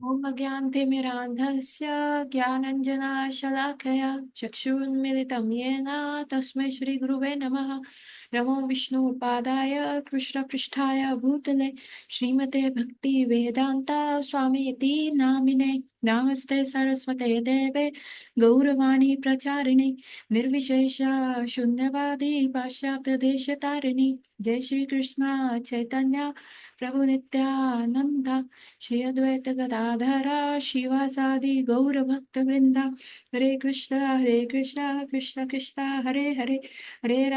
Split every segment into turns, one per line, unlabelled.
ॐ अज्ञानतिमिरान्धस्य ज्ञानञ्जनशलाकया चक्षुरुन्मिलितं येन तस्मै श्रीगुरुवे नमः। नमो विष्णुपादाय कृष्णपृष्ठाय भूतले श्रीमते भक्तिवेदान्ता स्वामीति नामिने। नमस्ते सरस्वते देवे गौरवाणी प्रचारिणे निर्विशेष शून्यवादी पाश्चात्यदेशतारिणि। जय श्री कृष्ण चैतन्य प्रभु नित्यानंद श्री अद्वैत गदाधरा शिवासादि गौर भक्त वृंदा। हरे कृष्ण कृष्ण कृष्ण हरे हरे, हरे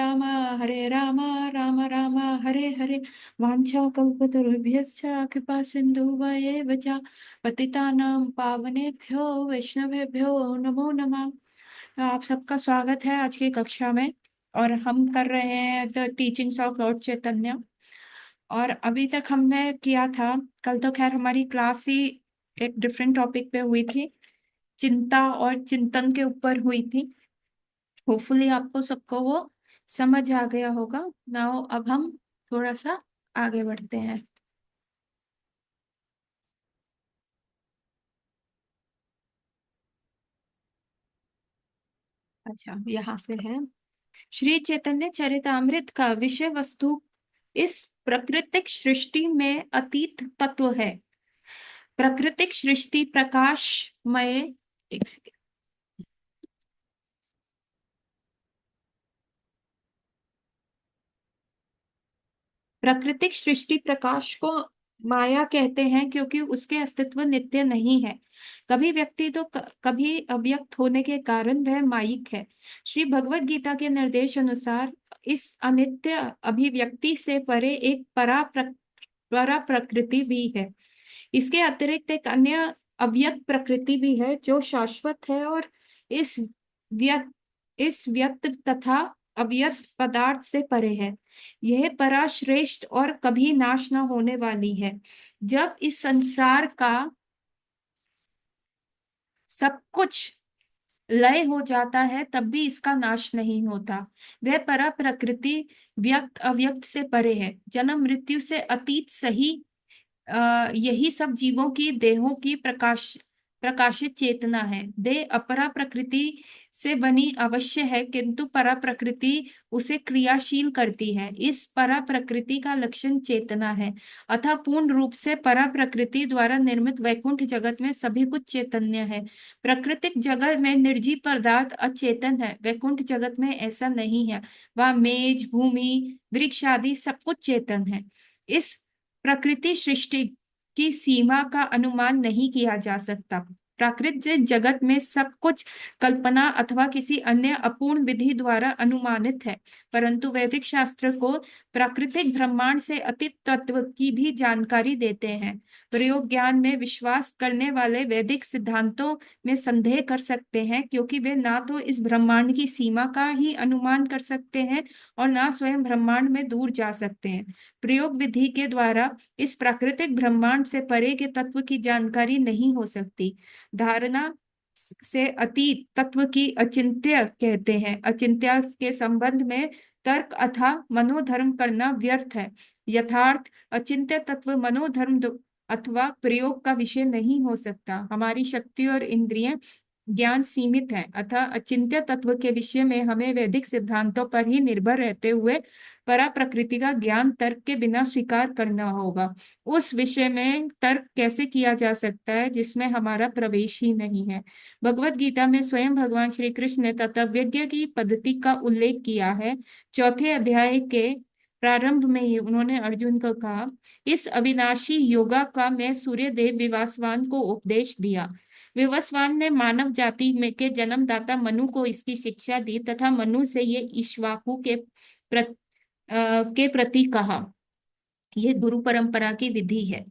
राम राम राम हरे हरे। वाञ्छा कल्पतरुभ्यश्च कृपा सिन्धुभयेव च पतितानां पावनेभ्यो वैष्णवेभ्यो नमो नमः। तो आप सबका स्वागत है आज की कक्षा में। और हम कर रहे हैं द टीचिंग्स ऑफ लॉर्ड चैतन्य। और अभी तक हमने किया था, कल तो खैर हमारी क्लास ही एक डिफरेंट टॉपिक पे हुई थी, चिंता और चिंतन के ऊपर हुई थी। होपफुली आपको सबको वो समझ आ गया होगा। नाउ अब हम थोड़ा सा आगे बढ़ते हैं। अच्छा, यहाँ से है। श्री चैतन्य चरितामृत का विषय वस्तु इस प्राकृतिक सृष्टि में अतीत तत्व है। प्राकृतिक सृष्टि प्रकाशमय, एक सेकंड। प्राकृतिक सृष्टि प्रकाश को माया कहते हैं क्योंकि उसके अस्तित्व नित्य नहीं है। कभी व्यक्ति तो कभी अव्यक्त होने के कारण वह मायिक है। श्री भगवत गीता के निर्देश अनुसार इस अनित्य अभिव्यक्ति से परे एक परा प्रकृति भी है। इसके अतिरिक्त एक अन्य अव्यक्त प्रकृति भी है जो शाश्वत है और इस व्यक्त इस व्यक्त तथा अव्यक्त पदार्थ से परे है। यह पराश्रेष्ठ और कभी नाश न होने वाली है। जब इस संसार का सब कुछ लय हो जाता है तब भी इसका नाश नहीं होता। वह परा प्रकृति व्यक्त अव्यक्त से परे है, जन्म मृत्यु से अतीत सही। यही सब जीवों की देहों की प्रकाशित चेतना है। देह अपरा प्रकृति से बनी अवश्य है किंतु परा प्रकृति उसे क्रियाशील करती है। इस परा प्रकृति का लक्षण चेतना है। अतः पूर्ण रूप से परा प्रकृति द्वारा निर्मित वैकुंठ जगत में सभी कुछ चैतन्य है। प्राकृतिक जगत में निर्जीव पदार्थ अचेतन है, वैकुंठ जगत में ऐसा नहीं है। वह मेज भूमि वृक्ष आदि सब कुछ चेतन है। इस प्रकृति सृष्टि की सीमा का अनुमान नहीं किया जा सकता। प्राकृतिक जगत में सब कुछ कल्पना अथवा किसी अन्य अपूर्ण विधि द्वारा अनुमानित है, परंतु वैदिक शास्त्र को प्राकृतिक ब्रह्मांड से अतीत तत्व की भी जानकारी देते हैं। प्रयोग ज्ञान में विश्वास करने वाले वैदिक सिद्धांतों में संदेह कर सकते हैं क्योंकि वे ना तो इस ब्रह्मांड की सीमा का ही अनुमान कर सकते हैं और ना स्वयं ब्रह्मांड में दूर जा सकते हैं। प्रयोग विधि के द्वारा इस प्राकृतिक ब्रह्मांड से परे के तत्व की जानकारी नहीं हो सकती। धारणा से अतीत तत्व की अचिंत्य कहते हैं। अचिंत्य के संबंध में तर्क अथवा मनोधर्म करना व्यर्थ है। यथार्थ अचिंत्य तत्व मनोधर्म अथवा प्रयोग का विषय नहीं हो सकता। हमारी शक्ति और इंद्रिय ज्ञान सीमित है, अतः अचिंत्य तत्व के विषय में हमें वैदिक सिद्धांतों पर ही निर्भर रहते हुए परा प्रकृति का ज्ञान तर्क के बिना स्वीकार करना होगा। उस विषय में तर्क कैसे किया जा सकता है जिसमें हमारा प्रवेश ही नहीं है। भगवत गीता में स्वयं भगवान श्री कृष्ण ने तत्वज्ञ की पद्धति का उल्लेख किया है। चौथे अध्याय के प्रारंभ में ही उन्होंने अर्जुन को कहा, इस अविनाशी योगा का मैं सूर्य देव विवासवान को उपदेश दिया। विवस्वान ने मानव जाति में के जन्मदाता मनु को इसकी शिक्षा दी तथा मनु से ये इक्ष्वाकु के प्रति कहा। यह गुरु परंपरा की विधि है।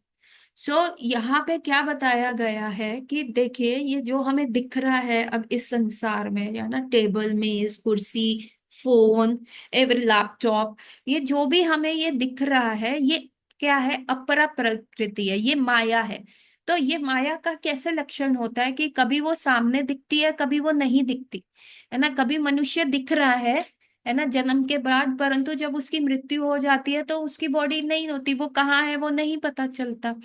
यहाँ पे क्या बताया गया है कि देखिए, ये जो हमें दिख रहा है अब इस संसार में, या ना, टेबल मेज कुर्सी फोन एवरी लैपटॉप, ये जो भी हमें ये दिख रहा है, ये क्या है? अपरा प्रकृति है, ये माया है। तो ये माया का कैसे लक्षण होता है कि कभी वो सामने दिखती है, कभी वो नहीं दिखती, है ना। कभी मनुष्य दिख रहा है है ना, जन्म के बाद, परंतु जब उसकी मृत्यु हो जाती है तो उसकी बॉडी नहीं होती, वो कहाँ है वो नहीं पता चलता।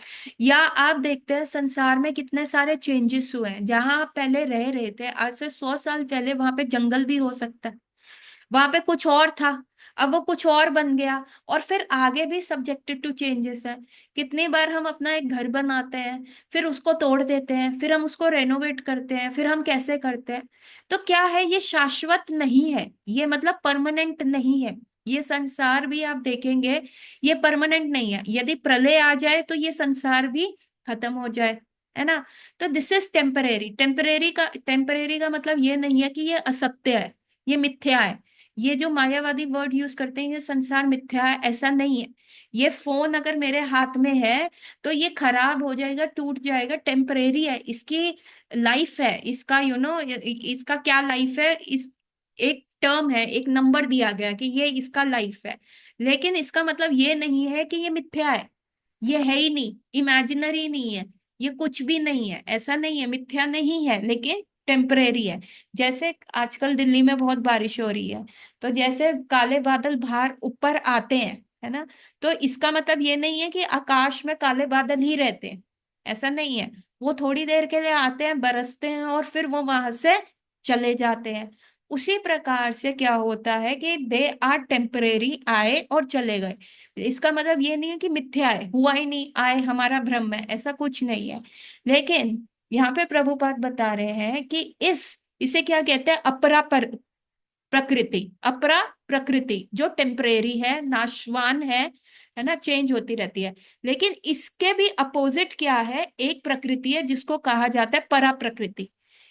या आप देखते हैं संसार में कितने सारे चेंजेस हुए हैं, जहां आप पहले रह रहे थे आज से 100 साल पहले वहां पे जंगल भी हो सकता है, वहां पे कुछ और था, अब वो कुछ और बन गया, और फिर आगे भी सब्जेक्टेड टू चेंजेस है। कितनी बार हम अपना एक घर बनाते हैं, फिर उसको तोड़ देते हैं, फिर हम उसको रेनोवेट करते हैं, फिर हम कैसे करते हैं। तो क्या है, ये शाश्वत नहीं है, ये मतलब परमानेंट नहीं है। ये संसार भी आप देखेंगे, ये परमानेंट नहीं है। यदि प्रलय आ जाए तो ये संसार भी खत्म हो जाए, है ना। तो दिस इज टेम्परेरी। टेम्परेरी का मतलब ये नहीं है कि ये असत्य है, ये मिथ्या है। ये जो मायावादी वर्ड यूज करते हैं, ये संसार मिथ्या है, ऐसा नहीं है। ये फोन अगर मेरे हाथ में है तो ये खराब हो जाएगा, टूट जाएगा, टेम्परेरी है, इसकी लाइफ है, इसका इसका क्या लाइफ है, इस एक टर्म है, एक नंबर दिया गया कि ये इसका लाइफ है। लेकिन इसका मतलब ये नहीं है कि ये मिथ्या है, ये है ही नहीं, इमेजिनरी नहीं है, ये कुछ भी नहीं है, ऐसा नहीं है, मिथ्या नहीं है, लेकिन टेम्परेरी है। जैसे आजकल दिल्ली में बहुत बारिश हो रही है, तो जैसे काले बादल बाहर ऊपर आते हैं, है ना, तो इसका मतलब ये नहीं है कि आकाश में काले बादल ही रहते हैं, ऐसा नहीं है। वो थोड़ी देर के लिए आते हैं, बरसते हैं, और फिर वो वहां से चले जाते हैं। उसी प्रकार से क्या होता है कि दे आर टेम्परेरी, आए और चले गए। इसका मतलब ये नहीं है कि मिथ्या है, हुआ ही नहीं, आए हमारा भ्रम है, ऐसा कुछ नहीं है। लेकिन यहाँ पे प्रभुपाद बता रहे हैं कि इसे क्या कहते हैं, प्रकृति, अपरा प्रकृति जो टेम्परेरी है, नाशवान है ना, चेंज होती रहती है। लेकिन इसके भी अपोजिट क्या है, एक प्रकृति है जिसको कहा जाता है परा प्रकृति।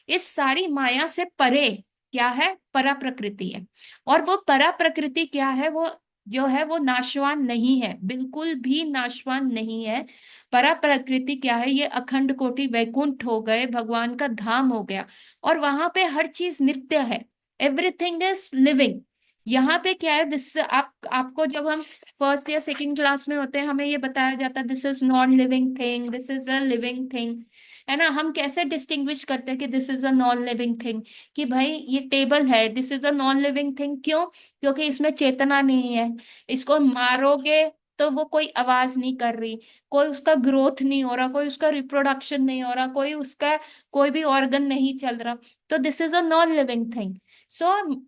इस सारी माया से परे क्या है, परा प्रकृति है। और वो परा प्रकृति क्या है, वो जो है वो नाशवान नहीं है, बिल्कुल भी नाशवान नहीं है। परा प्रकृति क्या है, ये अखंड कोटि वैकुंठ हो गए, भगवान का धाम हो गया, और वहां पे हर चीज नित्य है, एवरीथिंग इज लिविंग। यहाँ पे क्या है, दिस आपको जब हम फर्स्ट या सेकंड क्लास में होते हैं, हमें ये बताया जाता है this is non living thing, this is a living thing, है ना। हम कैसे डिस्टिंग्विश करते हैं कि this is a non living thing, कि भाई ये टेबल है, this is a non living thing, क्यों, क्योंकि इसमें चेतना नहीं है। इसको मारोगे तो वो कोई आवाज नहीं कर रही, कोई उसका ग्रोथ नहीं हो रहा, कोई उसका रिप्रोडक्शन नहीं हो रहा, कोई उसका कोई भी ऑर्गन नहीं चल रहा, तो this is a non living thing. So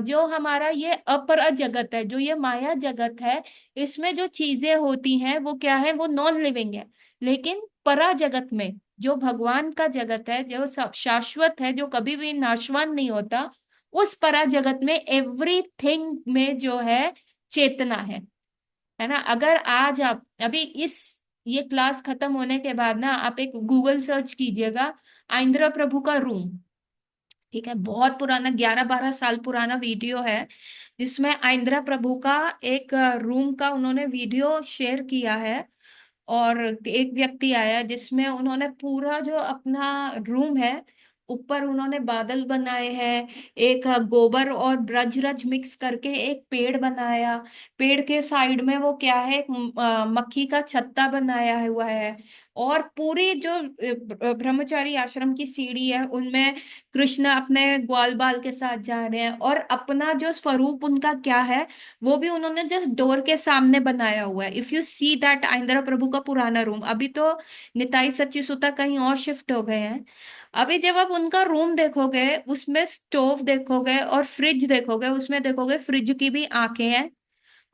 जो हमारा ये अपर जगत है, जो ये माया जगत है, इसमें जो चीजें होती हैं वो क्या है, वो नॉन लिविंग है। लेकिन परा जगत में, जो भगवान का जगत है, जो शाश्वत है, जो कभी भी नाशवान नहीं होता, उस परा जगत में एवरीथिंग में जो है चेतना है ना। अगर आज आप अभी ये क्लास खत्म होने के बाद ना, आप एक गूगल सर्च कीजिएगा, आइंद्र प्रभु का रूम, ठीक है, बहुत पुराना, 11-12 साल पुराना वीडियो है, जिसमें आइंद्रा प्रभु का एक रूम का उन्होंने वीडियो शेयर किया है। और एक व्यक्ति आया जिसमें उन्होंने पूरा जो अपना रूम है, ऊपर उन्होंने बादल बनाए हैं, एक गोबर और ब्रजरज मिक्स करके एक पेड़ बनाया, पेड़ के साइड में वो क्या है, एक मक्खी का छत्ता बनाया हुआ है। और पूरी जो ब्रह्मचारी आश्रम की सीढ़ी है, उनमें कृष्ण अपने ग्वाल बाल के साथ जा रहे हैं, और अपना जो स्वरूप उनका क्या है, वो भी उन्होंने जस्ट डोर के सामने बनाया हुआ है। इफ यू सी दैट आइंद्रा प्रभु का पुराना रूम, अभी तो निताई सच्ची सुता कहीं और शिफ्ट हो गए हैं। अभी जब आप उनका रूम देखोगे, उसमें स्टोव देखोगे और फ्रिज देखोगे, उसमें देखोगे फ्रिज की भी आंखें हैं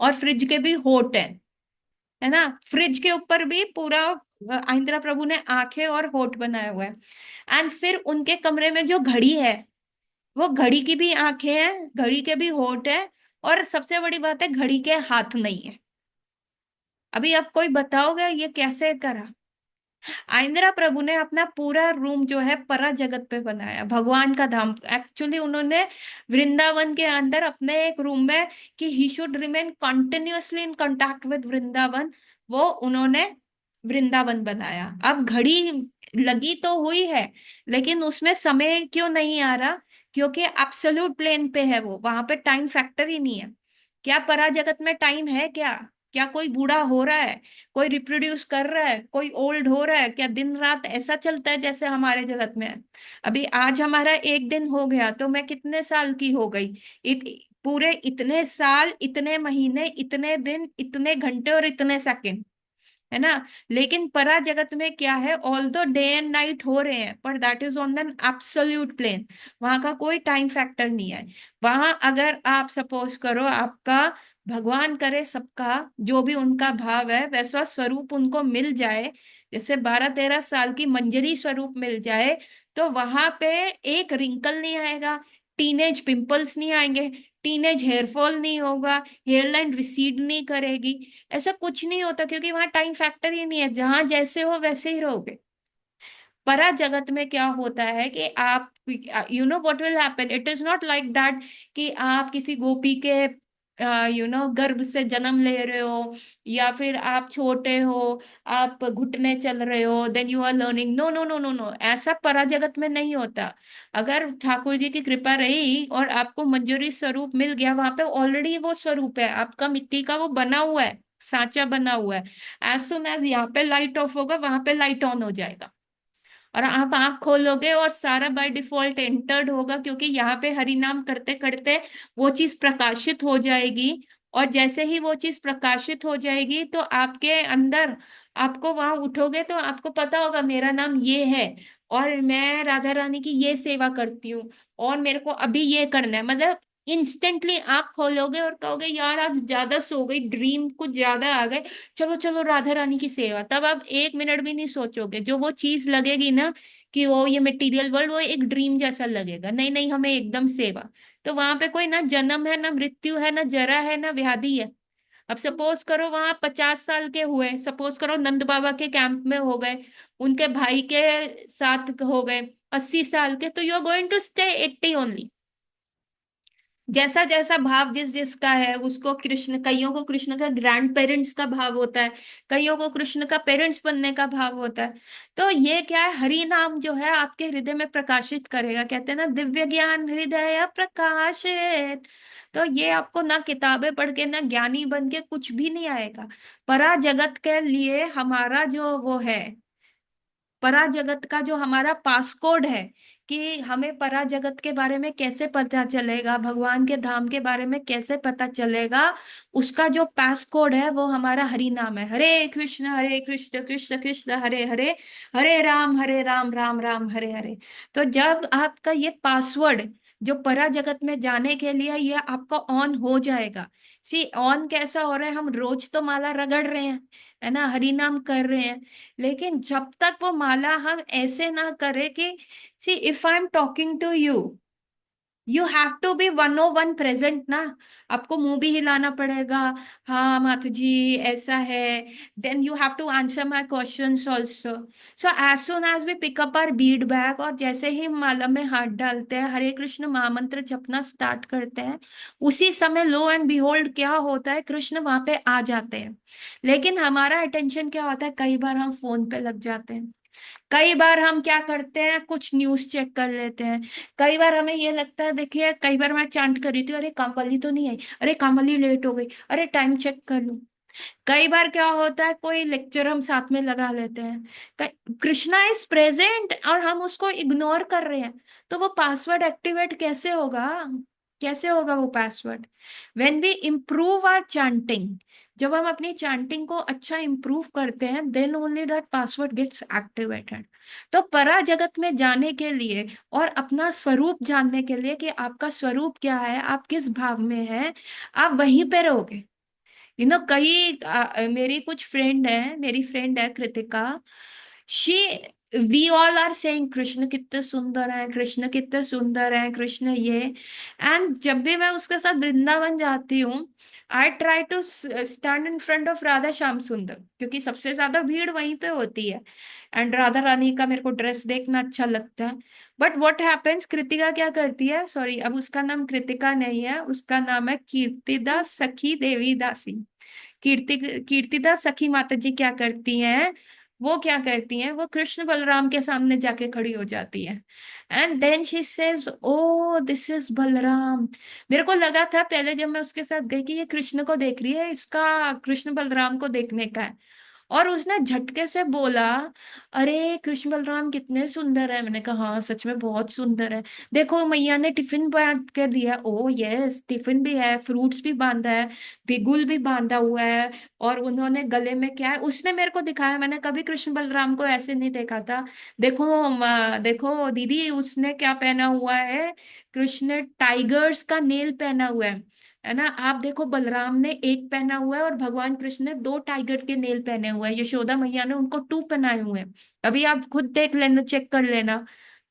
और फ्रिज के भी होठ हैं, है ना। फ्रिज के ऊपर भी पूरा आइंद्रा प्रभु ने आंखें और होठ बनाया हुआ है। एंड फिर उनके कमरे में जो घड़ी है, वो घड़ी की भी आंखें हैं, घड़ी के भी होठ है, और सबसे बड़ी बात है, घड़ी के हाथ नहीं है। अभी आप कोई बताओगे ये कैसे करा। आइंद्रा प्रभु ने अपना पूरा रूम जो है परा जगत पे बनाया, भगवान का धाम। एक्चुअली उन्होंने वृंदावन के अंदर अपने एक रूम में, कि he should remain continuously in contact with Vrindavan, वो उन्होंने वृंदावन बनाया। अब घड़ी लगी तो हुई है, लेकिन उसमें समय क्यों नहीं आ रहा, क्योंकि एब्सोल्यूट प्लेन पे है वो, वहां पे टाइम फैक्टर ही नहीं है। क्या परा जगत में टाइम है क्या, क्या कोई बूढ़ा हो रहा है, कोई रिप्रोड्यूस कर रहा है, कोई ओल्ड हो रहा है क्या, दिन रात ऐसा चलता है जैसे हमारे जगत में है। अभी आज हमारा एक दिन हो गया तो मैं कितने साल की हो गई, पूरे इतने साल, इतने महीने, इतने दिन, इतने घंटे और इतने सेकंड, है ना। लेकिन परा जगत में क्या है, ऑल दो डे एंड नाइट हो रहे हैं, पर that is on an absolute plane. वहां का कोई टाइम फैक्टर नहीं है। वहां अगर आप सपोज करो आपका, भगवान करे सबका जो भी उनका भाव है वैसा स्वरूप उनको मिल जाए, जैसे 12-13 साल की मंजरी स्वरूप मिल जाए, तो वहां पे एक रिंकल नहीं आएगा, टीनेज पिंपल्स नहीं आएंगे, टीनेज हेयरफॉल नहीं होगा, हेयरलाइन रिसीड नहीं करेगी, ऐसा कुछ नहीं होता, क्योंकि वहां टाइम फैक्टर ही नहीं है, जहां जैसे हो वैसे ही रहोगे। परा जगत में क्या होता है कि आप, you know what will happen, it is not like that कि आप किसी गोपी के गर्भ से जन्म ले रहे हो, या फिर आप छोटे हो, आप घुटने चल रहे हो, then you are learning. No no no no no, ऐसा परा जगत में नहीं होता। अगर ठाकुर जी की कृपा रही और आपको मंजूरी स्वरूप मिल गया, वहां पे ऑलरेडी वो स्वरूप है आपका, मिट्टी का वो बना हुआ है, सांचा बना हुआ है। एज सुन एज यहाँ पे लाइट ऑफ होगा, वहां पे लाइट ऑन हो जाएगा, और आप आंख खोलोगे और सारा बाय डिफॉल्ट एंटर्ड होगा, क्योंकि यहाँ पे हरि नाम करते करते वो चीज प्रकाशित हो जाएगी। और जैसे ही वो चीज प्रकाशित हो जाएगी तो आपके अंदर, आपको वहां उठोगे तो आपको पता होगा मेरा नाम ये है, और मैं राधा रानी की ये सेवा करती हूँ, और मेरे को अभी ये करना है, मतलब इंस्टेंटली आंख खोलोगे और कहोगे यार आज ज्यादा सो गई, ड्रीम कुछ ज्यादा आ गए, चलो चलो राधा रानी की सेवा। तब आप 1 मिनट भी नहीं सोचोगे, जो वो चीज लगेगी ना कि वो ये मटेरियल वर्ल्ड, वो एक ड्रीम जैसा लगेगा, नहीं नहीं हमें एकदम सेवा। तो वहां पे कोई ना जन्म है, ना मृत्यु है, ना जरा है, ना व्याधि है। अब सपोज करो वहां 50 साल के हुए, सपोज करो नंद बाबा के कैंप में हो गए, उनके भाई के साथ हो गए 80 साल के, तो you are going to stay 80 only. जैसा जैसा भाव जिस जिसका है उसको कृष्ण, कईयों को कृष्ण का ग्रैंड पेरेंट्स का भाव होता है, कईयों को कृष्ण का पेरेंट्स बनने का भाव होता है। तो ये क्या है, हरि नाम जो है आपके हृदय में प्रकाशित करेगा, कहते हैं ना दिव्य ज्ञान हृदय प्रकाशित। तो ये आपको ना किताबें पढ़ के, ना ज्ञानी बन के कुछ भी नहीं आएगा। परा जगत के लिए हमारा जो वो है, परा जगत का जो हमारा पासकोड है, कि हमें परा जगत के बारे में कैसे पता चलेगा, भगवान के धाम के बारे में कैसे पता चलेगा, उसका जो पासकोड है वो हमारा हरि नाम है, हरे कृष्ण कृष्ण कृष्ण हरे हरे, हरे राम राम राम हरे हरे। तो जब आपका ये पासवर्ड जो परा जगत में जाने के लिए ये आपका ऑन हो जाएगा। सी ऑन कैसा हो रहा है, हम रोज तो माला रगड़ रहे हैं, है ना, हरि नाम कर रहे हैं, लेकिन जब तक वो माला हम ऐसे ना करें कि, see if I am talking to you, you have to be 101 present ना। आपको मुंह भी हिलाना पड़ेगा, हाँ माता जी ऐसा है, then you have to answer my questions also. So as soon as we pick up our bead bag, और जैसे ही माला में हाथ डालते हैं, हरे कृष्ण महामंत्र जपना स्टार्ट करते हैं, उसी समय लो एंड बिहोल्ड क्या होता है, कृष्ण वहां पे आ जाते हैं। लेकिन हमारा अटेंशन क्या होता है, कई बार हम फोन पे लग जाते हैं, कई बार हम क्या करते हैं, कुछ न्यूज चेक कर लेते हैं, कई बार हमें ये लगता है, देखिए कई बार मैं चांट कर रही थी, अरे कामवाली तो नहीं आई, अरे कामवाली लेट हो गई, अरे टाइम चेक कर लूं। कई बार क्या होता है, कोई लेक्चर हम साथ में लगा लेते हैं, कृष्णा इज प्रेजेंट और हम उसको इग्नोर कर रहे हैं, तो वो पासवर्ड एक्टिवेट कैसे होगा, कैसे होगा वो password. When we improve our chanting, जब हम अपनी चैंटिंग को अच्छा इंप्रूव करते हैं, then only that password gets activated. तो परा जगत में जाने के लिए और अपना स्वरूप जानने के लिए कि आपका स्वरूप क्या है, आप किस भाव में हैं, आप वहीं पे रहोगे। कई मेरी कुछ फ्रेंड है, मेरी फ्रेंड है Kritika, she, we all are saying Krishna कितने सुंदर है, कृष्ण कितने सुंदर है, कृष्ण ये। एंड जब भी मैं उसके साथ वृंदावन जाती हूँ, I try to stand in front of Radha Shyam Sundar, क्योंकि सबसे ज्यादा भीड़ वहीं पे होती है, एंड राधा रानी का मेरे को ड्रेस देखना अच्छा लगता है। बट व्हाट हैपेंस, कृतिका क्या करती है, सॉरी अब उसका नाम कृतिका नहीं है, उसका नाम है कीर्तिदा सखी देवी दासी। कीर्तिदा सखी माता जी क्या करती हैं, वो क्या करती हैं, वो कृष्ण बलराम के सामने जाके खड़ी हो जाती है, and then she says oh this is Balram. मेरे को लगा था पहले जब मैं उसके साथ गई कि ये कृष्ण को देख रही है, इसका कृष्ण बलराम को देखने का है। और उसने झटके से बोला, अरे कृष्ण बलराम कितने सुंदर है। मैंने कहा हाँ सच में बहुत सुंदर है। देखो मैया ने टिफिन बांध कर दिया। ओ यस, टिफिन भी है, फ्रूट्स भी बांधा है, बिगुल भी बांधा हुआ है, और उन्होंने गले में क्या है उसने मेरे को दिखाया। मैंने कभी कृष्ण बलराम को ऐसे नहीं देखा था। देखो देखो दीदी, उसने क्या पहना हुआ है, कृष्ण ने टाइगर्स का नेल पहना हुआ है ना। आप देखो बलराम ने एक पहना हुआ है और भगवान कृष्ण ने दो टाइगर के नेल पहने हुए हैं। यशोदा मैया ने उनको टू पहनाए हुए हैं। अभी आप खुद देख लेना, चेक कर लेना,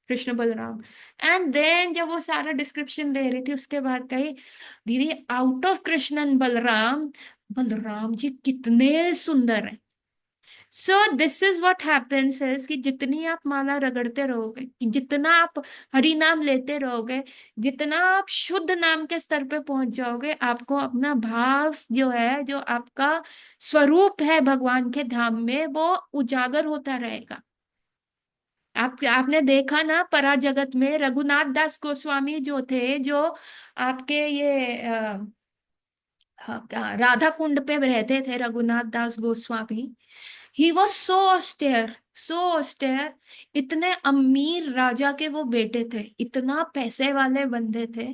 कृष्ण बलराम। एंड देन जब वो सारा डिस्क्रिप्शन दे रही थी उसके बाद कही, दीदी out of Krishna and Balram, Balram ji कितने सुंदर हैं। So this is what happens is कि जितनी आप माला रगड़ते रहोगे, कि जितना आप हरि नाम लेते रहोगे, जितना आप शुद्ध नाम के स्तर पे पहुंच जाओगे, आपको अपना भाव जो है, जो आपका स्वरूप है भगवान के धाम में, वो उजागर होता रहेगा। आपने देखा ना परा जगत में रघुनाथ दास गोस्वामी जो थे, जो आपके ये हाँ, राधा कुंड पे रहते थे Raghunath Das Goswami. He was so ऑस्टेयर, सो ऑस्टेयर। इतने अमीर राजा के वो बेटे थे, इतना पैसे वाले बंदे थे।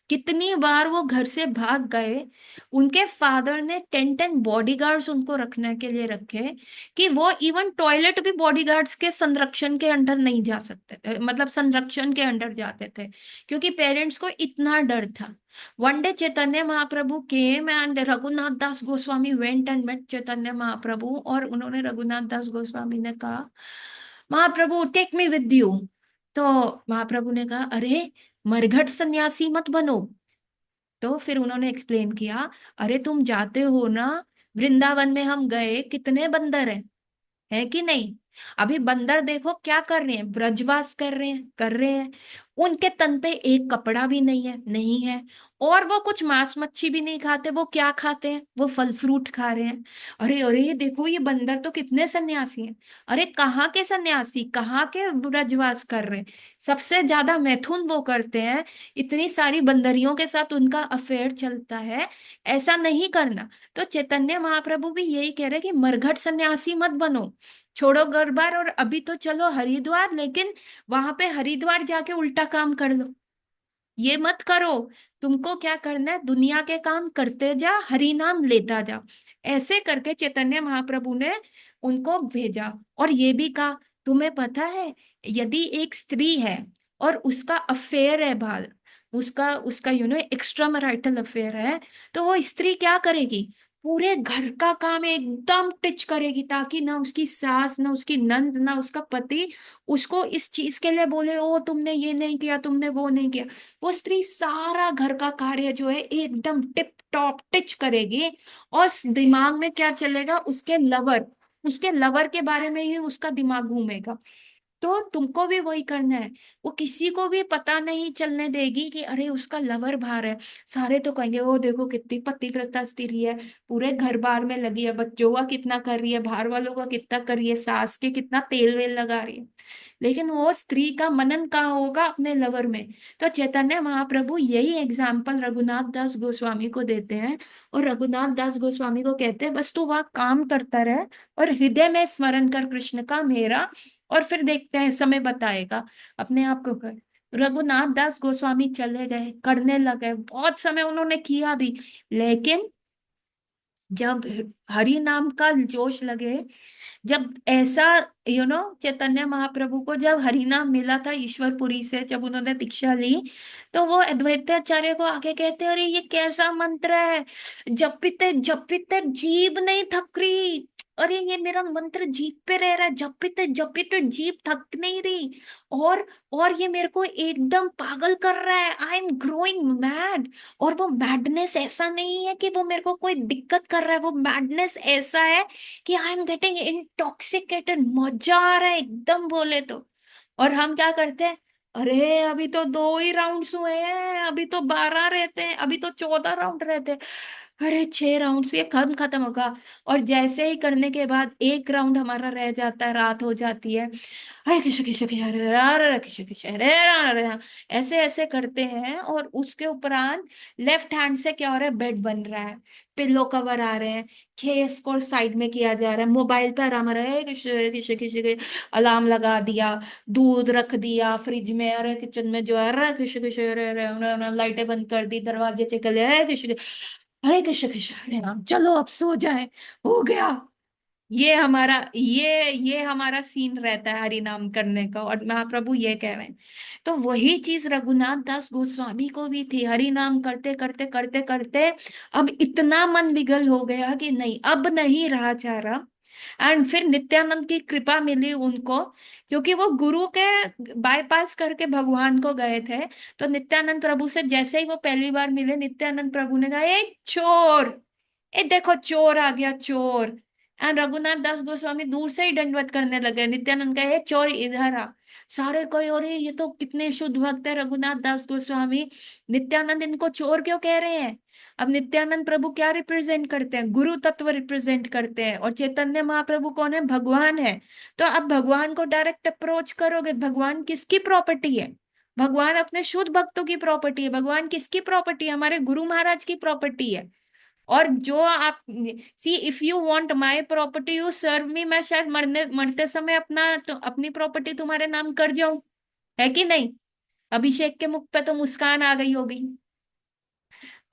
कितनी बार वो घर से भाग गए। उनके फादर ने 10 बॉडीगार्ड्स उनको रखने के लिए रखे, कि वो इवन टॉयलेट भी बॉडीगार्ड्स के संरक्षण के अंडर नहीं जा सकते थे, मतलब संरक्षण के अंडर जाते थे, क्योंकि पेरेंट्स को इतना डर था। One day Chaitanya Mahaprabhu came and Raghunath Das Goswami went and met Chaitanya Mahaprabhu, और उन्होंने रघुनाथ दास गोस्वामी ने कहा, महाप्रभु टेक मी विद यू। तो महाप्रभु ने कहा, अरे मरघट सन्यासी मत बनो। तो फिर उन्होंने एक्सप्लेन किया, अरे तुम जाते हो ना, वृंदावन में हम गए, कितने बंदर हैं, है कि नहीं। अभी बंदर देखो क्या कर रहे हैं, ब्रजवास कर रहे हैं, कर रहे हैं। उनके तन पे एक कपड़ा भी नहीं है, नहीं है। और वो कुछ मांस मच्छी भी नहीं खाते, वो क्या खाते हैं, वो फल फ्रूट खा रहे हैं। अरे अरे देखो ये बंदर तो कितने सन्यासी हैं। अरे कहाँ के सन्यासी, कहाँ के ब्रजवास कर रहे हैं, सबसे ज्यादा मैथुन वो करते हैं। इतनी सारी बंदरियों के साथ उनका अफेयर चलता है, ऐसा नहीं करना। तो चैतन्य महाप्रभु भी यही कह रहे हैं कि मरघट सन्यासी मत बनो, छोड़ो घर बार, और अभी तो चलो हरिद्वार, लेकिन वहां पे हरिद्वार जाके उल्टा काम कर लो, ये मत करो। तुमको क्या करना है, दुनिया के काम करते जा, हरि नाम लेता जा। ऐसे करके चैतन्य महाप्रभु ने उनको भेजा। और ये भी कहा, तुम्हें पता है, यदि एक स्त्री है और उसका अफेयर है बाहर, उसका उसका एक्स्ट्रा मैरिटल अफेयर है, तो वो स्त्री क्या करेगी, पूरे घर का काम एकदम टिच करेगी, ताकि ना उसकी सास, ना उसकी नंद, ना उसका पति उसको इस चीज के लिए बोले, ओ तुमने ये नहीं किया, तुमने वो नहीं किया। वो स्त्री सारा घर का कार्य जो है एकदम टिप टॉप टिच करेगी। और दिमाग में क्या चलेगा, उसके लवर के बारे में ही उसका दिमाग घूमेगा। तो तुमको भी वही करना है। वो किसी को भी पता नहीं चलने देगी कि अरे उसका लवर बाहर है। सारे तो कहेंगे, ओ देखो कितनी पतिव्रता स्त्री है, पूरे घर बार में लगी है, बच्चों का कितना कर रही है, बाहर वालों का कितना कर रही है, सास के कितना तेल वेल लगा रही है। लेकिन वो स्त्री का मनन कहाँ होगा, अपने लवर में। तो चैतन्य महाप्रभु यही एग्जाम्पल रघुनाथ दास गोस्वामी को देते हैं। और रघुनाथ दास गोस्वामी को कहते हैं, बस तू वहाँ काम करता रहे, और हृदय में स्मरण कर कृष्ण का मेरा, और फिर देखते हैं, समय बताएगा, अपने आप को कर। रघुनाथ दास गोस्वामी चले गए, करने लगे, बहुत समय उन्होंने किया भी। लेकिन जब हरि नाम का जोश लगे, जब ऐसा चैतन्य महाप्रभु को जब हरिनाम मिला था ईश्वरपुरी से, जब उन्होंने दीक्षा ली, तो वो अद्वैताचार्य को आके कहते, अरे ये कैसा मंत्र है, जपिते जीभ नहीं थक रही। अरे ये मेरा मंत्र जीभ पे रह रहा है, जपिते जीभ थक नहीं रही। और और ये मेरे को एकदम पागल कर रहा है, आई एम ग्रोइंग मैड। और वो मैडनेस ऐसा नहीं है कि वो मेरे को कोई दिक्कत कर रहा है, वो मैडनेस ऐसा है कि आई एम गेटिंग इंटॉक्सिकेटेड, मजा आ रहा है एकदम, बोले तो। और हम क्या करते हैं, अरे अभी तो 2 ही राउंड्स हुए हैं, अभी तो 12 रहते हैं, अभी तो 14 राउंड रहते हैं। अरे 6 राउंड से ये खत्म होगा। और जैसे ही करने के बाद एक राउंड हमारा रह जाता है, रात हो जाती है, अरे किश किश किश, अरे अरे अरे, किश किश, अरे अरे अरे, ऐसे ऐसे करते हैं। और उसके उपरांत लेफ्ट हैंड से क्या हो रहा है, बेड बन रहा है, पिल्लो कवर आ रहे हैं, खेस को साइड में किया जा रहा है, मोबाइल पे आराम आ रहा है, किश किश किश, अलार्म लगा दिया, दूध रख दिया फ्रिज में, अरे किचन में जो है, अरे किश किश, अरे अरे, लाइटें बंद कर दी, दरवाजे चेक कर लिया, अरे किश, हरे कृष्ण कृष्ण हरे राम, चलो अब सो जाए, हो गया। ये हमारा सीन रहता है हरि नाम करने का, और महाप्रभु ये कह रहे हैं। तो वही चीज रघुनाथ दास गोस्वामी को भी थी, हरि नाम करते करते करते करते अब इतना मन विगल हो गया कि नहीं, अब नहीं रहा जा रहा। एंड फिर नित्यानंद की कृपा मिली उनको, क्योंकि वो गुरु के बाईपास करके भगवान को गए थे। तो नित्यानंद प्रभु से जैसे ही वो पहली बार मिले, नित्यानंद प्रभु ने कहा, ए चोर, ए देखो चोर आ गया, चोर। एंड रघुनाथ दास गोस्वामी दूर से ही दंडवत करने लगे, नित्यानंद कहे, "ए चोर इधर आ।" सारे कोई, अरे ये तो कितने शुद्ध भक्त है रघुनाथ दास गोस्वामी, नित्यानंद इनको चोर क्यों कह रहे हैं। अब नित्यानंद प्रभु क्या रिप्रेजेंट करते हैं, गुरु तत्व रिप्रेजेंट करते हैं, और चैतन्य महाप्रभु कौन है, भगवान है। तो अब भगवान को डायरेक्ट अप्रोच करोगे, भगवान किसकी प्रॉपर्टी है, भगवान अपने शुद्ध भक्तों की प्रॉपर्टी है। भगवान किसकी प्रॉपर्टी है, हमारे गुरु महाराज की प्रॉपर्टी है। और जो आप, see if you want my property you serve me, मैं शायद मरते समय अपना तो अपनी प्रॉपर्टी तुम्हारे नाम कर जाऊं, है कि नहीं। अभिषेक के मुख पे तो मुस्कान आ गई होगी।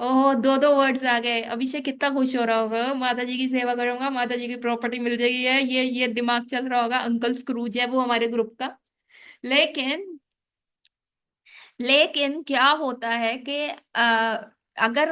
ओहो, दो दो वर्ड्स आ गए, अभिषेक कितना खुश हो रहा होगा, माता जी की सेवा करूंगा, माता जी की प्रॉपर्टी मिल जाएगी है, ये दिमाग चल रहा होगा, अंकल स्क्रूज है वो हमारे ग्रुप का। लेकिन लेकिन क्या होता है कि अगर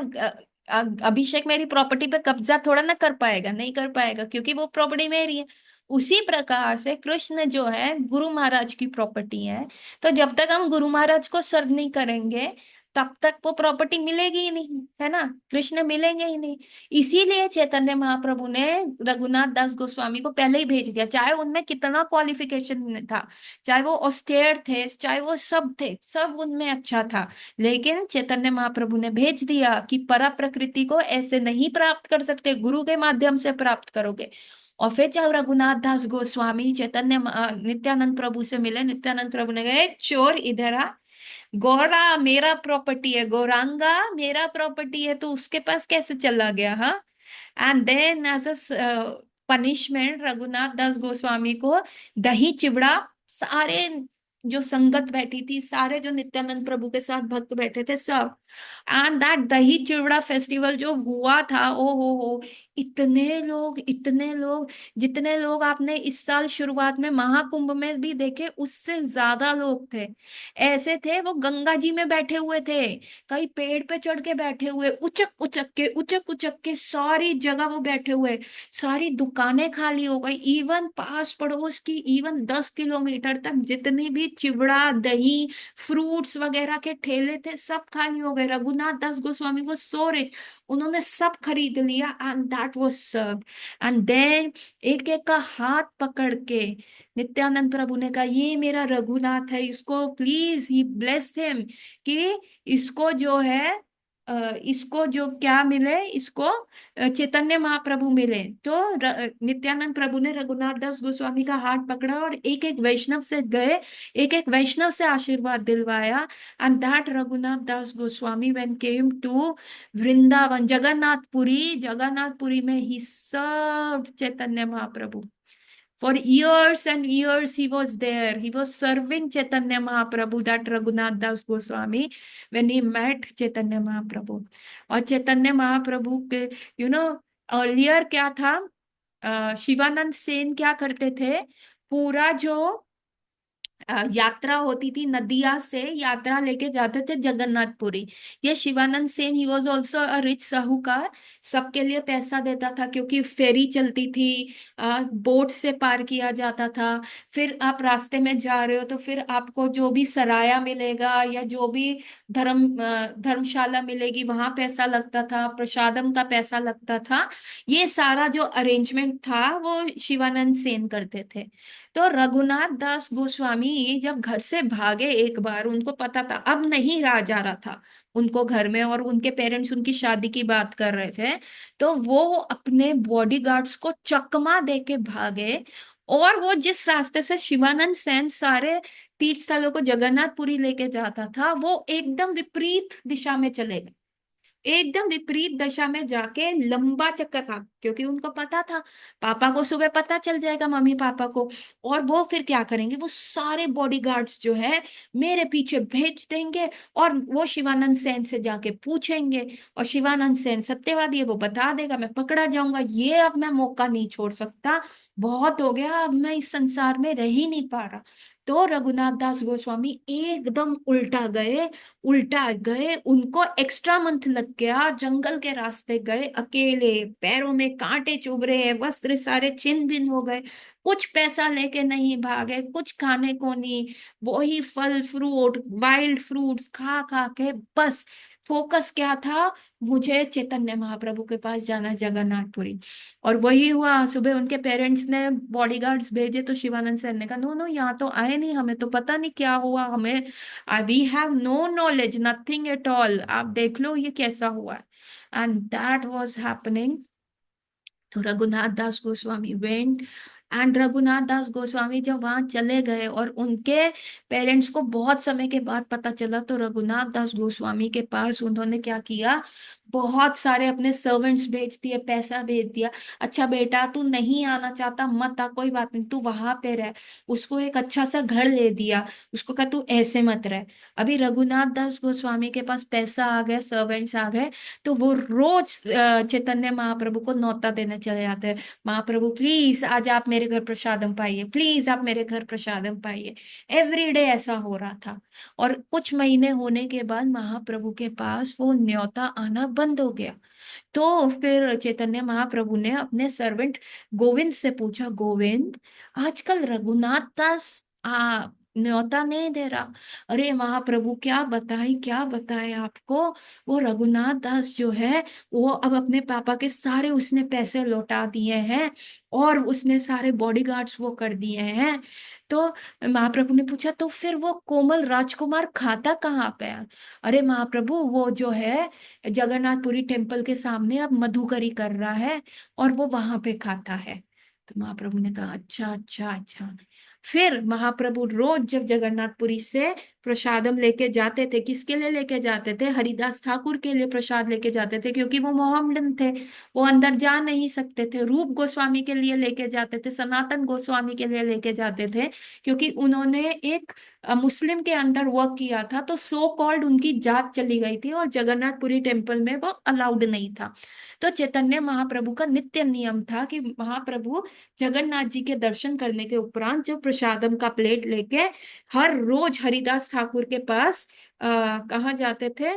अभिषेक मेरी प्रॉपर्टी पे कब्जा थोड़ा ना कर पाएगा, नहीं कर पाएगा, क्योंकि वो प्रॉपर्टी मेरी है। उसी प्रकार से कृष्ण जो है गुरु महाराज की प्रॉपर्टी है। तो जब तक हम गुरु महाराज को सर्व नहीं करेंगे, तब तक वो प्रॉपर्टी मिलेगी ही नहीं, है ना, कृष्ण मिलेंगे ही नहीं। इसीलिए चैतन्य महाप्रभु ने रघुनाथ दास गोस्वामी को पहले ही भेज दिया, चाहे उनमें कितना क्वालिफिकेशन था, चाहे वो ऑस्टेयर थे, चाहे वो सब थे, सब उनमें अच्छा था। लेकिन चैतन्य महाप्रभु ने भेज दिया कि परा प्रकृति को ऐसे नहीं प्राप्त कर सकते, गुरु के माध्यम से प्राप्त करोगे। और फिर जब रघुनाथ दास गोस्वामी नित्यानंद प्रभु से मिले, नित्यानंद प्रभु ने कहे, चोर इधर आ, गौरा मेरा प्रॉपर्टी है, गौरांगा मेरा प्रॉपर्टी है, तो उसके पास कैसे चला गया, हाँ। And then as a punishment Raghunath Das Goswami को दही चिवड़ा, सारे जो संगत बैठी थी, सारे जो नित्यानंद प्रभु के साथ भक्त बैठे थे सब, एंड दैट दही चिवड़ा फेस्टिवल जो हुआ था, ओ हो, इतने लोग, इतने लोग, जितने लोग आपने इस साल शुरुआत में महाकुंभ में भी देखे, उससे ज्यादा लोग थे। ऐसे थे वो गंगा जी में बैठे हुए थे, कहीं पेड़ पे चढ़ के बैठे हुए, उचक उचक के सारी जगह वो बैठे हुए। सारी दुकानें खाली हो गई, इवन पास पड़ोस की, इवन 10 किलोमीटर तक जितनी भी चिवड़ा दही फ्रूट्स वगैरह के ठेले थे, सब खाली हो गए। रघुनाथ दास गोस्वामी वो सो रिच, उन्होंने सब खरीद लिया, and that was serve. And then एक एक का हाथ पकड़ के नित्यानंद प्रभु ने कहा, ये मेरा रघुनाथ है, इसको प्लीज ही ब्लेस हिम, कि इसको जो है इसको जो क्या मिले, इसको चैतन्य महाप्रभु मिले। तो नित्यानंद प्रभु ने रघुनाथ दास गोस्वामी का हाथ पकड़ा और एक एक वैष्णव से गए, एक एक वैष्णव से आशीर्वाद दिलवाया। And that Raghunath Das Goswami when came to Vrindavan, Jagannathpuri में ही served Chaitanya Mahaprabhu. For years and years he was there. He was serving Chaitanya Mahaprabhu, that Raghunath Das Goswami, when he met Chaitanya Mahaprabhu. और चैतन्य महाप्रभु के, earlier क्या था, शिवानंद सेन क्या करते थे, पूरा जो यात्रा होती थी, नदिया से यात्रा लेके जाते थे जगन्नाथपुरी। ये Shivanand Sen, he was also a rich साहूकार, सबके लिए पैसा देता था, क्योंकि फेरी चलती थी, बोट से पार किया जाता था। फिर आप रास्ते में जा रहे हो तो फिर आपको जो भी सराया मिलेगा या जो भी धर्मशाला मिलेगी, वहां पैसा लगता था, प्रसादम का पैसा लगता था। ये सारा जो अरेंजमेंट था वो शिवानंद सेन करते थे। तो रघुनाथ दास गोस्वामी स्वामी जब घर से भागे, एक बार उनको पता था अब नहीं रहा जा रहा था उनको घर में, और उनके पेरेंट्स उनकी शादी की बात कर रहे थे, तो वो अपने बॉडीगार्ड्स को चकमा दे के भागे। और वो जिस रास्ते से शिवानंद सेन सारे तीर्थ स्थलों को जगन्नाथपुरी लेके जाता था, वो एकदम विपरीत दिशा में चले गए। एकदम विपरीत दशा में जाके लंबा चक्कर का, क्योंकि उनको पता था पापा को सुबह पता चल जाएगा, मम्मी पापा को, और वो फिर क्या करेंगे, वो सारे बॉडीगार्ड्स जो है मेरे पीछे भेज देंगे, और वो शिवानंद सेन से जाके पूछेंगे, और शिवानंद सेन सत्यवादी है, वो बता देगा, मैं पकड़ा जाऊंगा, ये अब मैं मौका नहीं छोड़ सकता, बहुत हो गया, अब मैं इस संसार में रह ही नहीं पा रहा। तो रघुनाथ दास गोस्वामी एकदम उल्टा गए, उनको एक्स्ट्रा मंथ लग गया, जंगल के रास्ते गए अकेले, पैरों में कांटे चुभ रहे हैं, वस्त्र सारे छिन भिन हो गए, कुछ पैसा लेके नहीं भागे, कुछ खाने को नहीं, वही फल फ्रूट वाइल्ड फ्रूट्स खा खा के बस फोकस क्या था, मुझे चैतन्य महाप्रभु के पास जाना है, जगन्नाथपुरी। और वही हुआ, सुबह उनके पेरेंट्स ने बॉडीगार्ड्स भेजे, तो शिवानंद सर ने कहा नो नो, यहाँ तो आए नहीं, हमें तो पता नहीं क्या हुआ, हमें we have no knowledge, nothing at all, आप देख लो ये कैसा हुआ है। And that was happening. तो रघुनाथ दास गोस्वामी वेंट, एंड रघुनाथ दास गोस्वामी जब वहां चले गए और उनके पेरेंट्स को बहुत समय के बाद पता चला, तो रघुनाथ दास गोस्वामी के पास उन्होंने क्या किया, बहुत सारे अपने सर्वेंट्स भेज दिए, पैसा भेज दिया, अच्छा बेटा तू नहीं आना चाहता मत आ, कोई बात नहीं, तू वहां पे रह। उसको एक अच्छा सा घर ले दिया, उसको कहा तू ऐसे मत रह। अभी रघुनाथ दास गोस्वामी के पास पैसा आ गया, सर्वेंट्स आ गए, तो वो रोज चैतन्य महाप्रभु को न्योता देने चले जाते हैं, महाप्रभु प्लीज आज आप मेरे घर प्रसादम पाइए, प्लीज आप मेरे घर प्रसादम पाइए। एवरीडे ऐसा हो रहा था। और कुछ महीने होने के बाद महाप्रभु के पास वो न्योता आना बंद हो गया। तो फिर चैतन्य महाप्रभु ने अपने सर्वेंट गोविंद से पूछा, गोविंद आजकल रघुनाथ दास न्योता नहीं दे रहा। अरे महाप्रभु क्या बताए आपको, वो रघुनाथ दास जो है, वो अब अपने पापा के सारे उसने पैसे लौटा दिए हैं, और उसने सारे बॉडीगार्ड्स वो कर दिए हैं। तो महाप्रभु ने पूछा, तो फिर वो कोमल राजकुमार खाता कहाँ पे है? अरे महाप्रभु वो जो है जगन्नाथपुरी टेम्पल के सामने अब मधुकरी कर रहा है, और वो वहां पे खाता है। तो महाप्रभु ने कहा अच्छा अच्छा अच्छा। फिर महाप्रभु रोज जब जगन्नाथपुरी से प्रसादम लेके जाते थे, किसके लिए लेके जाते थे, हरिदास ठाकुर के लिए प्रसाद लेके जाते थे, क्योंकि वो मोहम्मडन थे, वो अंदर जा नहीं सकते थे। रूप गोस्वामी के लिए लेके जाते थे, सनातन गोस्वामी के लिए लेके जाते थे, क्योंकि उन्होंने एक मुस्लिम के अंडर वर्क किया था, तो सो कॉल्ड उनकी जात चली गई थी, और जगन्नाथपुरी टेम्पल में वो अलाउड नहीं था। तो चैतन्य महाप्रभु का नित्य नियम था कि महाप्रभु जगन्नाथ जी के दर्शन करने के उपरांत जो प्रसादम का प्लेट लेके हर रोज हरिदास ठाकुर के पास कहाँ जाते थे,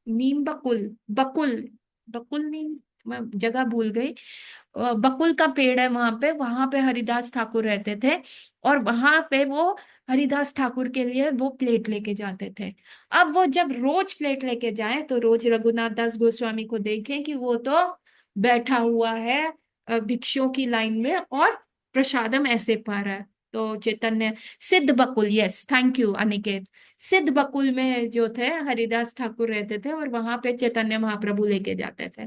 नीम बकुल, बकुल, बकुल नीम, मैं जगह भूल गई, बकुल का पेड़ है वहां पे हरिदास ठाकुर रहते थे, और वहां पे वो हरिदास ठाकुर के लिए वो प्लेट लेके जाते थे। अब वो जब रोज प्लेट लेके जाए, तो रोज रघुनाथ दास गोस्वामी को देखें कि वो तो बैठा हुआ है भिक्षुओं की लाइन में, और प्रसादम ऐसे पा रहा है। तो चैतन्य सिद्ध बकुल, यस थैंक यू अनिकेत, सिद्ध बकुल में जो थे हरिदास ठाकुर रहते थे, और वहां पे चैतन्य महाप्रभु लेके जाते थे।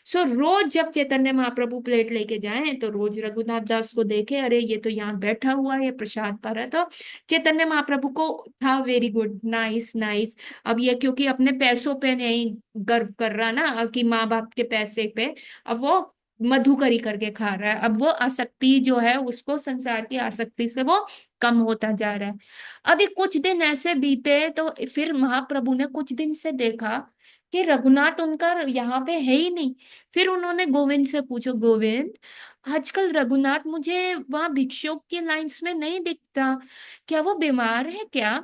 सो रोज जब चैतन्य महाप्रभु प्लेट लेके जाएं, तो रोज रघुनाथ दास को देखे, अरे ये तो यहाँ बैठा हुआ है, ये प्रसाद पा रहा है। तो चैतन्य महाप्रभु को था वेरी गुड, नाइस नाइस। अब ये क्योंकि अपने पैसों पे नहीं गर्व कर रहा ना, कि माँ बाप के पैसे पे, अब वो मधुकरी करके खा रहा है, अब वो आसक्ति जो है उसको, संसार की आसक्ति से वो कम होता जा रहा है। अभी कुछ दिन ऐसे बीते, तो फिर महाप्रभु ने कुछ दिन से देखा कि रघुनाथ उनका यहाँ पे है ही नहीं। फिर उन्होंने गोविंद से पूछो, गोविंद आजकल रघुनाथ मुझे वहां भिक्षुक की लाइंस में नहीं दिखता, क्या वो बीमार है क्या?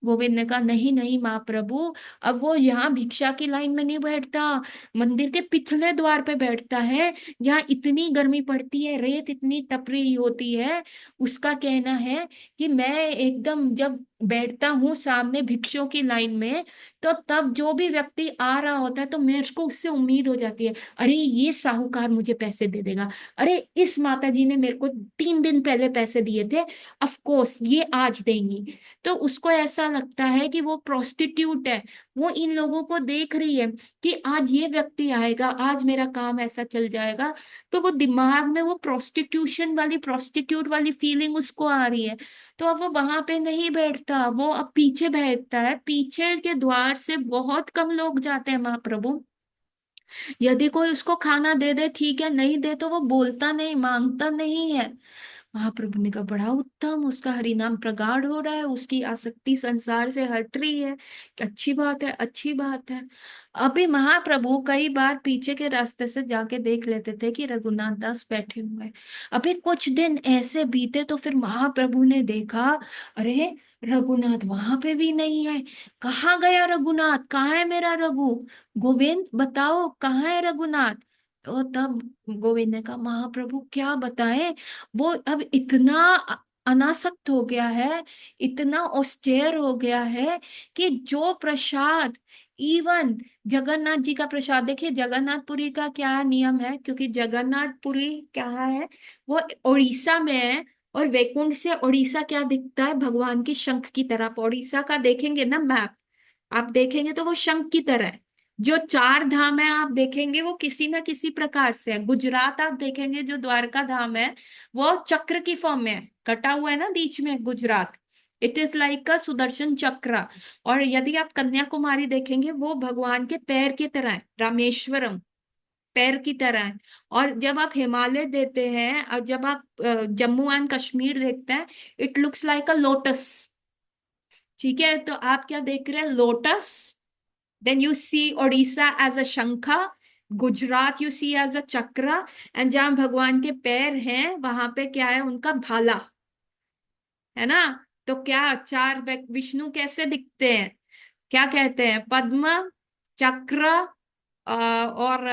गोविंद ने कहा नहीं नहीं महाप्रभु, अब वो यहाँ भिक्षा की लाइन में नहीं बैठता, मंदिर के पिछले द्वार पे बैठता है, जहाँ इतनी गर्मी पड़ती है, रेत इतनी टपरी होती है। उसका कहना है कि मैं एकदम जब बैठता हूँ सामने भिक्षुओं की लाइन में, तो तब जो भी व्यक्ति आ रहा होता है तो मेरे को उससे उम्मीद हो जाती है, अरे ये साहूकार मुझे पैसे दे देगा, अरे इस माता जी ने मेरे को 3 दिन पहले पैसे दिए थे, ऑफ कोर्स ये आज देंगी। तो उसको ऐसा लगता है कि वो प्रोस्टिट्यूट है, वो इन लोगों को देख रही है कि आज ये व्यक्ति आएगा, आज मेरा काम ऐसा चल जाएगा। तो वो दिमाग में वो प्रोस्टिट्यूशन वाली, प्रोस्टिट्यूट वाली फीलिंग उसको आ रही है। तो अब वो वहां पे नहीं बैठता, वो अब पीछे बैठता है, पीछे के द्वार से बहुत कम लोग जाते हैं महाप्रभु। यदि कोई उसको खाना दे दे ठीक है, नहीं दे तो वो बोलता नहीं, मांगता नहीं है। महाप्रभु ने कहा बड़ा उत्तम, उसका हरि नाम प्रगाढ़ हो रहा है, उसकी आसक्ति संसार से हट रही है, अच्छी बात है, अच्छी बात है। अभी महाप्रभु कई बार पीछे के रास्ते से जाके देख लेते थे कि रघुनाथ दास बैठे हुए हैं। अभी कुछ दिन ऐसे बीते तो फिर महाप्रभु ने देखा, अरे रघुनाथ वहां पे भी नहीं है, कहाँ गया रघुनाथ, कहाँ है मेरा रघु, गोविंद बताओ कहाँ है रघुनाथ। तो तब गोविंद ने कहा महाप्रभु क्या बताएं, वो अब इतना अनासक्त हो गया है, इतना ऑस्टेयर हो गया है कि जो प्रसाद, इवन जगन्नाथ जी का प्रसाद, देखिए जगन्नाथपुरी का क्या नियम है, क्योंकि जगन्नाथपुरी क्या है, वो उड़ीसा में है, और वैकुंठ से उड़ीसा क्या दिखता है, भगवान की शंख की तरह। आप उड़ीसा का देखेंगे ना मैप, आप देखेंगे तो वो शंख की तरह है। जो 4 धाम है आप देखेंगे वो किसी ना किसी प्रकार से है। गुजरात आप देखेंगे जो द्वारका धाम है, वो चक्र की फॉर्म में है, कटा हुआ है ना बीच में गुजरात, इट इज लाइक अ सुदर्शन चक्र। और यदि आप कन्याकुमारी देखेंगे वो भगवान के पैर की तरह है, रामेश्वरम पैर की तरह है। और जब आप हिमालय देते हैं, और जब आप जम्मू एंड कश्मीर देखते हैं, it looks like a lotus. ठीक है, तो आप क्या देख रहे हैं, lotus. Then you see Odisha as a shankha, Gujarat you see as a chakra, and जहां भगवान के पैर हैं वहां पे क्या है, उनका भाला है ना। तो क्या चार विष्णु कैसे दिखते हैं, क्या कहते हैं, पद्म, चक्र, और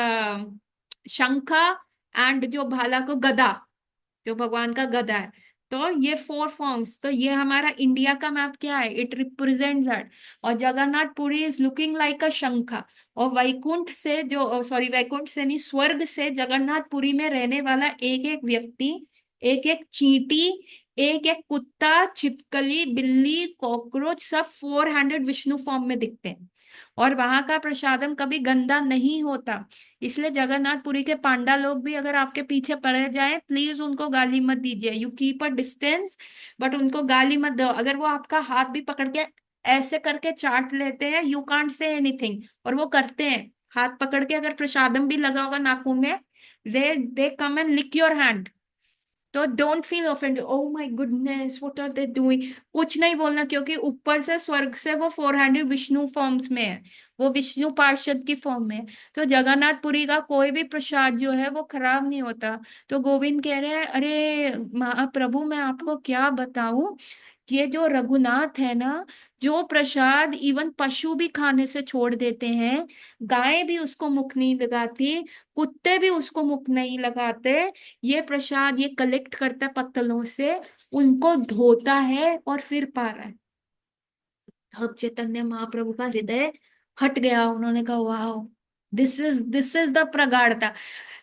शंख, एंड जो भाला को गदा, जो भगवान का गदा है। तो ये 4 फॉर्म्स, तो ये हमारा इंडिया का मैप क्या है, इट रिप्रेजेंट दैट। और Jagannathpuri is looking like a shankha. और वैकुंठ से जो, सॉरी वैकुंठ से नहीं, स्वर्ग से जगन्नाथपुरी में रहने वाला एक एक व्यक्ति, एक एक चींटी, एक एक कुत्ता, छिपकली, बिल्ली, कॉकरोच, सब 400 विष्णु फॉर्म में दिखते हैं। और वहां का प्रसादम कभी गंदा नहीं होता। इसलिए जगन्नाथपुरी के पांडा लोग भी अगर आपके पीछे पड़े जाएं, प्लीज उनको गाली मत दीजिए, you keep a distance, but उनको गाली मत दो। अगर वो आपका हाथ भी पकड़ के ऐसे करके चाट लेते हैं, यू कांट से एनीथिंग, और वो करते हैं, हाथ पकड़ के अगर प्रसादम भी लगा होगा नाखून में, they come and lick your hand. तो don't feel offended, oh my goodness what are they doing, कुछ नहीं बोलना, क्योंकि ऊपर से स्वर्ग से वो 400 विष्णु फॉर्म्स में है, वो विष्णु पार्षद की फॉर्म में है। तो जगन्नाथपुरी का कोई भी प्रसाद जो है वो खराब नहीं होता। तो गोविंद कह रहे हैं, अरे महाप्रभु मैं आपको क्या बताऊं, ये जो रघुनाथ है ना, जो प्रसाद इवन पशु भी खाने से छोड़ देते हैं, गाय भी उसको मुख नहीं लगाती, कुत्ते भी उसको मुख नहीं लगाते, ये प्रसाद ये कलेक्ट करता है पत्तलों से, उनको धोता है और फिर पा रहा है। तब चैतन्य महाप्रभु का हृदय फट गया, उन्होंने कहा वाह, दिस इज द प्रगाढ़ता।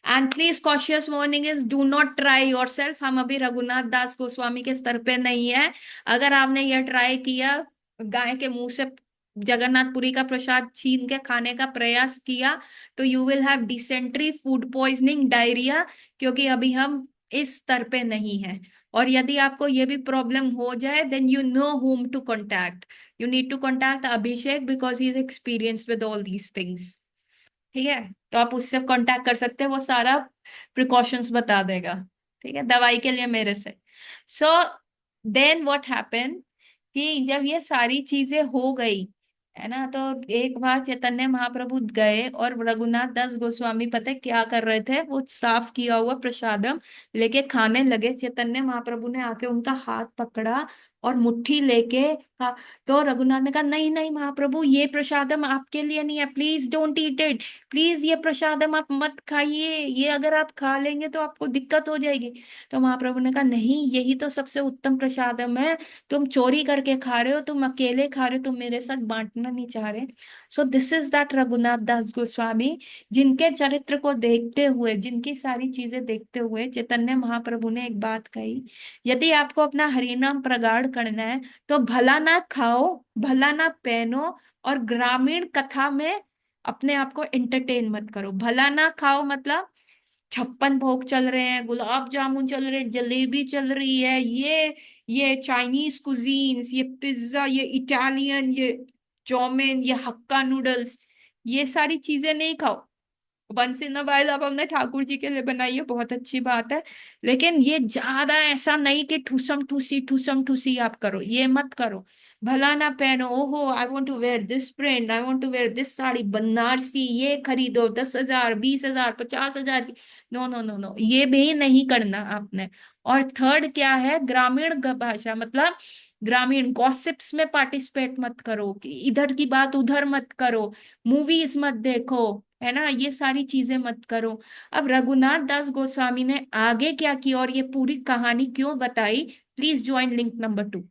And please cautious warning is do not try yourself, हम अभी रघुनाथ दास गोस्वामी के स्तर पे नहीं है। अगर आपने यह ट्राई किया, गाय के मुंह से जगन्नाथपुरी का प्रसाद छीन के खाने का प्रयास किया, तो you will have dysentery, food poisoning, diarrhoea, क्योंकि अभी हम इस स्तर पे नहीं है। और यदि आपको ये भी प्रॉब्लम हो जाए, then you know whom to contact, you need to contact Abhishek, because he is experience with all these things. ठीक है, तो आप उससे कांटेक्ट कर सकते हैं, वो सारा प्रिकॉशंस बता देगा। ठीक है, दवाई के लिए मेरे से। सो देन व्हाट हैपन, कि जब ये सारी चीजें हो गई है ना, तो एक बार चैतन्य महाप्रभु गए, और रघुनाथ दास गोस्वामी पता है क्या कर रहे थे, वो साफ किया हुआ प्रसादम लेके खाने लगे। चैतन्य महाप्रभु ने आके उनका हाथ पकड़ा, और मुट्ठी लेके खा। तो रघुनाथ ने कहा नहीं नहीं महाप्रभु, ये प्रसादम आपके लिए नहीं है, please don't eat it, please ये प्रसादम आप मत खाइए, ये अगर आप खा लेंगे तो आपको दिक्कत हो जाएगी। तो महाप्रभु ने कहा नहीं, यही तो सबसे उत्तम प्रसादम है, तुम चोरी करके खा रहे हो, तुम अकेले खा रहे हो, तुम मेरे साथ बांटना नहीं चाह रहे। So this is that Raghunath Das Goswami, जिनके चरित्र को देखते हुए, जिनकी सारी चीजें देखते हुए चैतन्य महाप्रभु ने एक बात कही, यदि आपको अपना हरिनाम प्रगाढ़ करना है तो भला ना खाओ, भला ना पहनो, और ग्रामीण कथा में अपने आप को एंटरटेन मत करो। भला ना खाओ मतलब 56 भोग चल रहे हैं, गुलाब जामुन चल रहे हैं, जलेबी चल रही है, ये चाइनीज कुजीन्स, ये पिज्जा, ये इटालियन, ये चाउमीन, ये हक्का नूडल्स, ये सारी चीजें नहीं खाओ। वंस इन अ वाइल आप अपने ठाकुर जी के लिए बनाइए, बहुत अच्छी बात है, लेकिन ये ज्यादा ऐसा नहीं कि ठूसम ठूसी आप करो, ये मत करो। भला ना पहनो, ओहो I want to wear this print, I want to wear this sari Banarasi, ये खरीदो 10,000 20,000 50,000 की। नो नो नो नो, ये भी नहीं करना आपने। और थर्ड क्या है, ग्रामीण भाषा मतलब ग्रामीण गॉसिप्स में पार्टिसिपेट मत करो, कि इधर की बात उधर मत करो, मूवीज मत देखो, है ना, ये सारी चीजें मत करो। अब रघुनाथ दास गोस्वामी ने आगे क्या किया और ये पूरी कहानी क्यों बताई, प्लीज ज्वाइन लिंक नंबर 2।